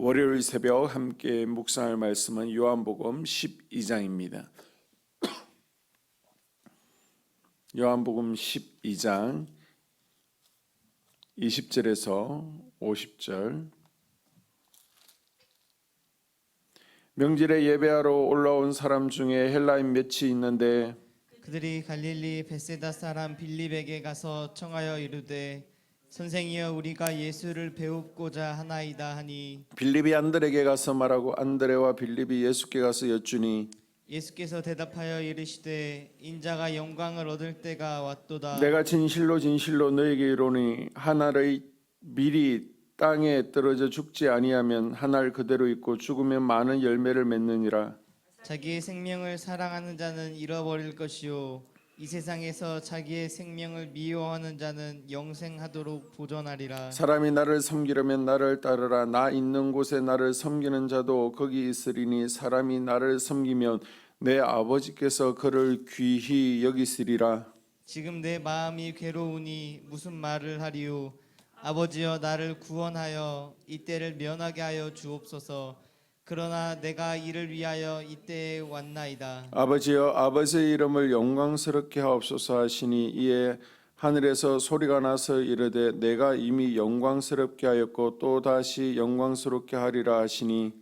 월요일 새벽 함께 묵상할 말씀은 요한복음 12장입니다. 요한복음 12장 20절에서 50절. 명절에 예배하러 올라온 사람 중에 헬라인 몇이 있는데 그들이 갈릴리 벳세다 사람 빌립에게 가서 청하여 이르되 선생이여 우리가 예수를 배웁고자 하나이다 하니 빌립이 안드레에게 가서 말하고 안드레와 빌립이 예수께 가서 여쭈니 예수께서 대답하여 이르시되 인자가 영광을 얻을 때가 왔도다. 내가 진실로 진실로 너에게 이르노니 한 알의 밀이 땅에 떨어져 죽지 아니하면 한 알 그대로 있고 죽으면 많은 열매를 맺느니라. 자기의 생명을 사랑하는 자는 잃어버릴 것이요 이 세상에서 자기의 생명을 미워하는 자는 영생하도록 보존하리라. 사람이 나를 섬기려면 나를 따르라. 나 있는 곳에 나를 섬기는 자도 거기 있으리니 사람이 나를 섬기면 내 아버지께서 그를 귀히 여기시리라. 지금 내 마음이 괴로우니 무슨 말을 하리요. 아버지여 나를 구원하여 이때를 면하게 하여 주옵소서. 그러나 내가 이를 위하여 이때에 왔나이다. 아버지여 아버지의 이름을 영광스럽게 하옵소서 하시니 이에 하늘에서 소리가 나서 이르되 내가 이미 영광스럽게 하였고 또 다시 영광스럽게 하리라 하시니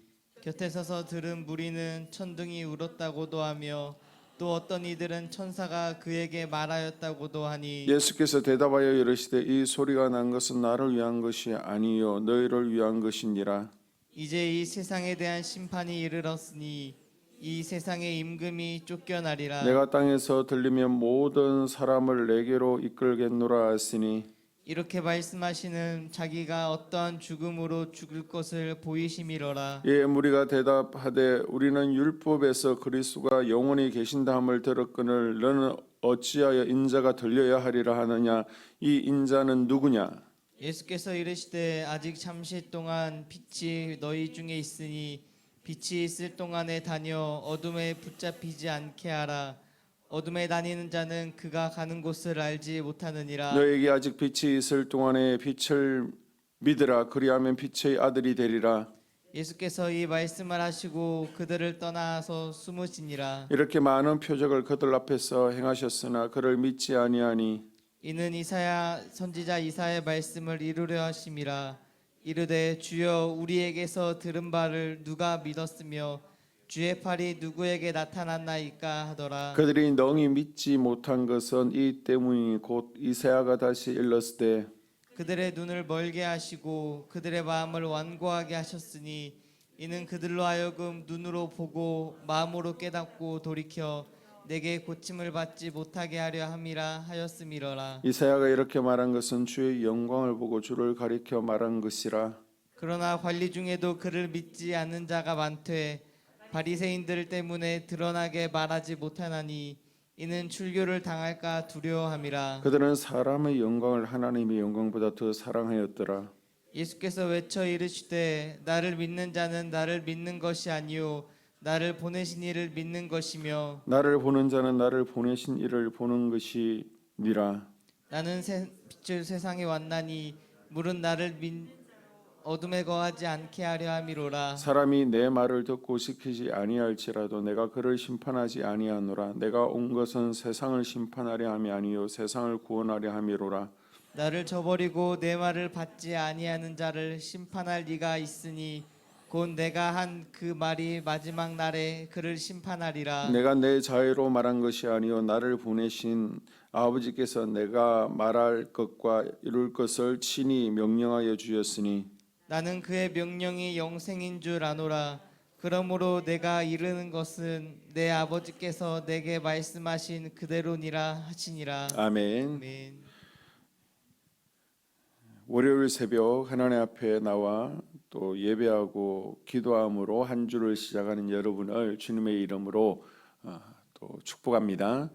곁에 서서 들은 무리는 천둥이 울었다고도 하며 또 어떤 이들은 천사가 그에게 말하였다고도 하니 예수께서 대답하여 이르시되 이 소리가 난 것은 나를 위한 것이 아니요 너희를 위한 것이니라. 이제 이 세상에 대한 심판이 이르렀으니 이 세상의 임금이 쫓겨나리라. 내가 땅에서 들리면 모든 사람을 내게로 이끌겠노라 하시니 이렇게 말씀하시는 자기가 어떠한 죽음으로 죽을 것을 보이심이로라. 이에 무리가 대답하되 우리는 율법에서 그리스도가 영원히 계신다 함을 들었거늘 너는 어찌하여 인자가 들려야 하리라 하느냐. 이 인자는 누구냐. 예수께서 이르시되 아직 잠시 동안 빛이 너희 중에 있으니 빛이 있을 동안에 다녀 어둠에 붙잡히지 않게 하라. 어둠에 다니는 자는 그가 가는 곳을 알지 못하느니라. 너에게 아직 빛이 있을 동안에 빛을 믿으라. 그리하면 빛의 아들이 되리라. 예수께서 이 말씀을 하시고 그들을 떠나서 숨으시니라. 이렇게 많은 표적을 그들 앞에서 행하셨으나 그를 믿지 아니하니 이는 이사야 선지자 이사야의 말씀을 이루려 하심이라. 이르되 주여 우리에게서 들은 바를 누가 믿었으며 주의 팔이 누구에게 나타났나이까 하더라. 그들이 능히 믿지 못한 것은 이 때문이니 곧 이사야가 다시 일렀으되 그들의 눈을 멀게 하시고 그들의 마음을 완고하게 하셨으니 이는 그들로 하여금 눈으로 보고 마음으로 깨닫고 돌이켜 내게 고침을 받지 못하게 하려 함이라 하였음이로라. 이사야가 이렇게 말한 것은 주의 영광을 보고 주를 가리켜 말한 것이라. 그러나 관리 중에도 그를 믿지 않는 자가 많되 바리새인들 때문에 드러나게 말하지 못하나니 이는 출교를 당할까 두려워함이라. 그들은 사람의 영광을 하나님의 영광보다 더 사랑하였더라. 예수께서 외쳐 이르시되 나를 믿는 자는 나를 믿는 것이 아니요 나를 보내신 이를 믿는 것이며 나를 보는 자는 나를 보내신 이를 보는 것이니라. 나는 빛을 세상에 왔나니 물은 나를 어둠에 거하지 않게 하려 함이로라. 사람이 내 말을 듣고 지키지 아니할지라도 내가 그를 심판하지 아니하노라. 내가 온 것은 세상을 심판하려 함이 아니요 세상을 구원하려 함이로라. 나를 저버리고 내 말을 받지 아니하는 자를 심판할 리가 있으니 곧 내가 한 그 말이 마지막 날에 그를 심판하리라. 내가 내 자유로 말한 것이 아니요 나를 보내신 아버지께서 내가 말할 것과 이룰 것을 친히 명령하여 주셨으니 나는 그의 명령이 영생인 줄 아노라. 그러므로 내가 이르는 것은 내 아버지께서 내게 말씀하신 그대로니라 하시니라. 아멘. 아멘. 월요일 새벽 하나님 앞에 나와 또 예배하고 기도함으로 한 주를 시작하는 여러분을 주님의 이름으로 또 축복합니다.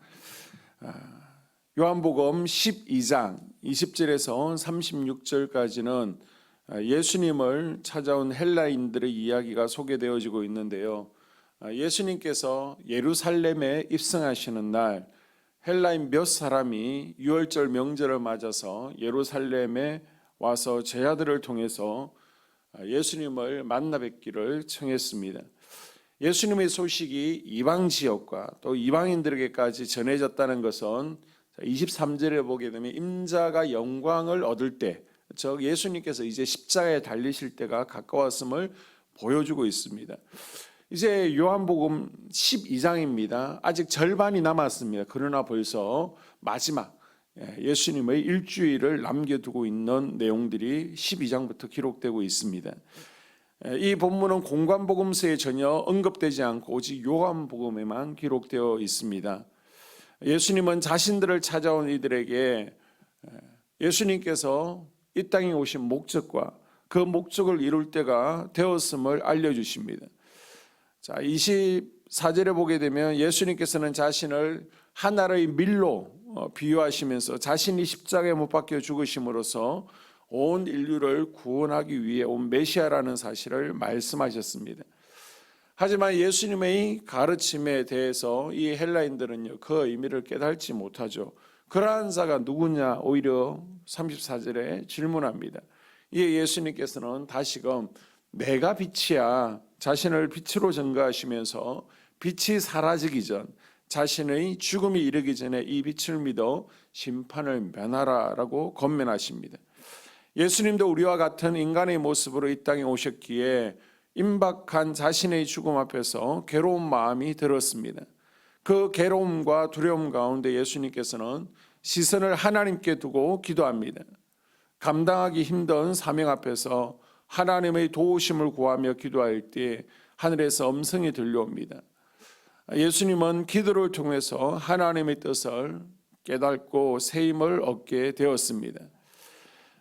요한복음 12장 20절에서 36절까지는 예수님을 찾아온 헬라인들의 이야기가 소개되어지고 있는데요. 예수님께서 예루살렘에 입성하시는 날 헬라인 몇 사람이 유월절 명절을 맞아서 예루살렘에 와서 제자들을 통해서 예수님을 만나 뵙기를 청했습니다. 예수님의 소식이 이방 지역과 또 이방인들에게까지 전해졌다는 것은 23절에 보게 되면 임자가 영광을 얻을 때, 즉 예수님께서 이제 십자가에 달리실 때가 가까웠음을 보여주고 있습니다. 이제 요한복음 12장입니다. 아직 절반이 남았습니다. 그러나 벌써 마지막 예수님의 일주일을 남겨두고 있는 내용들이 12장부터 기록되고 있습니다. 이 본문은 공관복음서에 전혀 언급되지 않고 오직 요한복음에만 기록되어 있습니다. 예수님은 자신들을 찾아온 이들에게 예수님께서 이 땅에 오신 목적과 그 목적을 이룰 때가 되었음을 알려주십니다. 자, 24절에 보게 되면 예수님께서는 자신을 하나의 밀로 비유하시면서 자신이 십자가에 못 박혀 죽으심으로써 온 인류를 구원하기 위해 온 메시아라는 사실을 말씀하셨습니다. 하지만 예수님의 가르침에 대해서 이 헬라인들은요, 그 의미를 깨닫지 못하죠. 그러한 자가 누구냐? 오히려 34절에 질문합니다. 이에 예수님께서는 다시금 내가 빛이야, 자신을 빛으로 증거하시면서 빛이 사라지기 전, 자신의 죽음이 이르기 전에 이 빛을 믿어 심판을 면하라라고 권면하십니다. 예수님도 우리와 같은 인간의 모습으로 이 땅에 오셨기에 임박한 자신의 죽음 앞에서 괴로운 마음이 들었습니다. 그 괴로움과 두려움 가운데 예수님께서는 시선을 하나님께 두고 기도합니다. 감당하기 힘든 사명 앞에서 하나님의 도우심을 구하며 기도할 때 하늘에서 음성이 들려옵니다. 예수님은 기도를 통해서 하나님의 뜻을 깨닫고 새 힘을 얻게 되었습니다.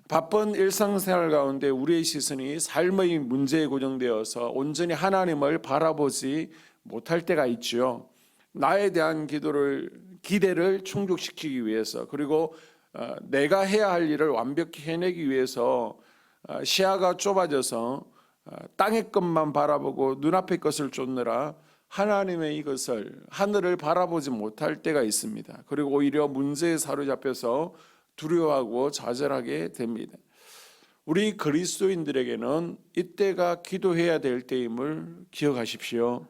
바쁜 일상생활 가운데 우리의 시선이 삶의 문제에 고정되어서 온전히 하나님을 바라보지 못할 때가 있죠. 나에 대한 기대를 충족시키기 위해서, 그리고 내가 해야 할 일을 완벽히 해내기 위해서 시야가 좁아져서 땅의 것만 바라보고 눈앞의 것을 쫓느라 하나님의 이것을, 하늘을 바라보지 못할 때가 있습니다. 그리고 오히려 문제에 사로잡혀서 두려워하고 좌절하게 됩니다. 우리 그리스도인들에게는 이때가 기도해야 될 때임을 기억하십시오.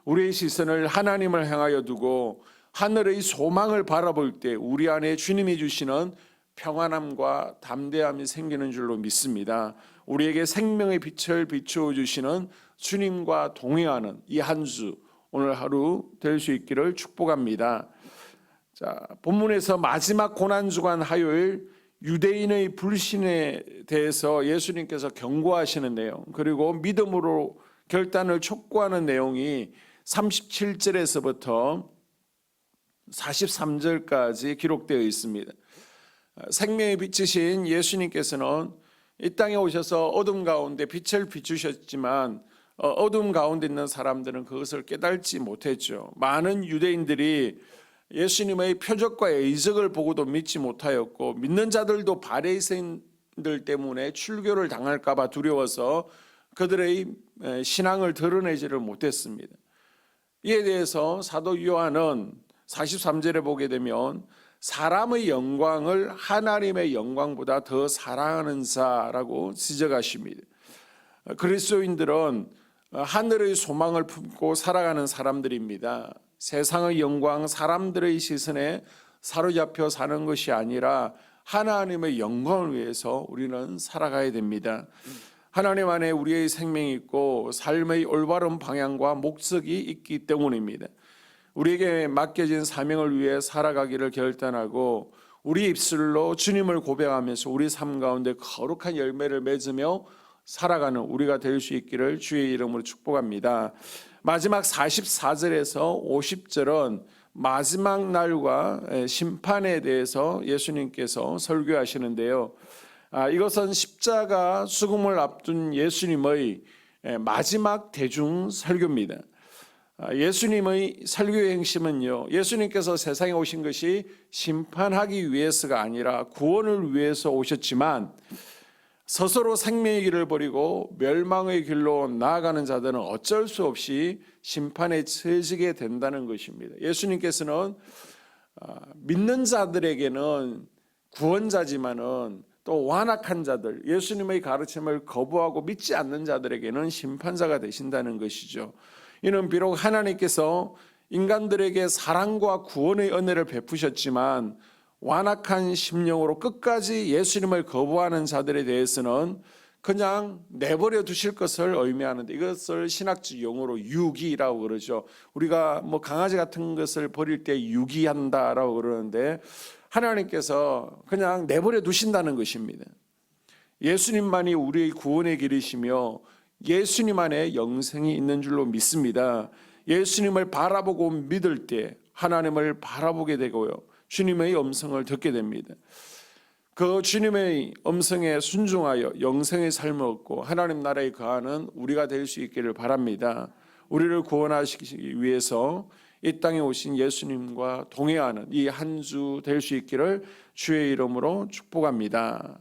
우리의 시선을 하나님을 향하여 두고 하늘의 소망을 바라볼 때 우리 안에 주님이 주시는 평안함과 담대함이 생기는 줄로 믿습니다. 우리에게 생명의 빛을 비추어 주시는 주님과 동행하는 이 한 주, 오늘 하루 될 수 있기를 축복합니다. 자, 본문에서 마지막 고난주간 화요일 유대인의 불신에 대해서 예수님께서 경고하시는 내용, 그리고 믿음으로 결단을 촉구하는 내용이 37절에서부터 43절까지 기록되어 있습니다. 생명의 빛이신 예수님께서는 이 땅에 오셔서 어둠 가운데 빛을 비추셨지만 어둠 가운데 있는 사람들은 그것을 깨닫지 못했죠. 많은 유대인들이 예수님의 표적과 이적을 보고도 믿지 못하였고, 믿는 자들도 바리새인들 때문에 출교를 당할까 봐 두려워서 그들의 신앙을 드러내지를 못했습니다. 이에 대해서 사도 요한은 43절에 보게 되면 사람의 영광을 하나님의 영광보다 더 사랑하는 자라고 지적하십니다. 그리스도인들은 하늘의 소망을 품고 살아가는 사람들입니다. 세상의 영광, 사람들의 시선에 사로잡혀 사는 것이 아니라 하나님의 영광을 위해서 우리는 살아가야 됩니다. 하나님 안에 우리의 생명이 있고 삶의 올바른 방향과 목적이 있기 때문입니다. 우리에게 맡겨진 사명을 위해 살아가기를 결단하고 우리 입술로 주님을 고백하면서 우리 삶 가운데 거룩한 열매를 맺으며 살아가는 우리가 될 수 있기를 주의 이름으로 축복합니다. 마지막 44절에서 50절은 마지막 날과 심판에 대해서 예수님께서 설교하시는데요. 이것은 십자가 죽음을 앞둔 예수님의 마지막 대중 설교입니다. 예수님의 설교의 핵심은요, 예수님께서 세상에 오신 것이 심판하기 위해서가 아니라 구원을 위해서 오셨지만 스스로 생명의 길을 버리고 멸망의 길로 나아가는 자들은 어쩔 수 없이 심판에 처해지게 된다는 것입니다. 예수님께서는 믿는 자들에게는 구원자지만은 또 완악한 자들, 예수님의 가르침을 거부하고 믿지 않는 자들에게는 심판자가 되신다는 것이죠. 이는 비록 하나님께서 인간들에게 사랑과 구원의 은혜를 베푸셨지만 완악한 심령으로 끝까지 예수님을 거부하는 자들에 대해서는 그냥 내버려 두실 것을 의미하는데, 이것을 신학적 용어로 유기라고 그러죠. 우리가 뭐 강아지 같은 것을 버릴 때 유기한다라고 그러는데, 하나님께서 그냥 내버려 두신다는 것입니다. 예수님만이 우리의 구원의 길이시며 예수님 안에 영생이 있는 줄로 믿습니다. 예수님을 바라보고 믿을 때 하나님을 바라보게 되고요, 주님의 음성을 듣게 됩니다. 그 주님의 음성에 순종하여 영생의 삶을 얻고 하나님 나라에 거하는 우리가 될 수 있기를 바랍니다. 우리를 구원하시기 위해서 이 땅에 오신 예수님과 동행하는 이 한 주 될 수 있기를 주의 이름으로 축복합니다.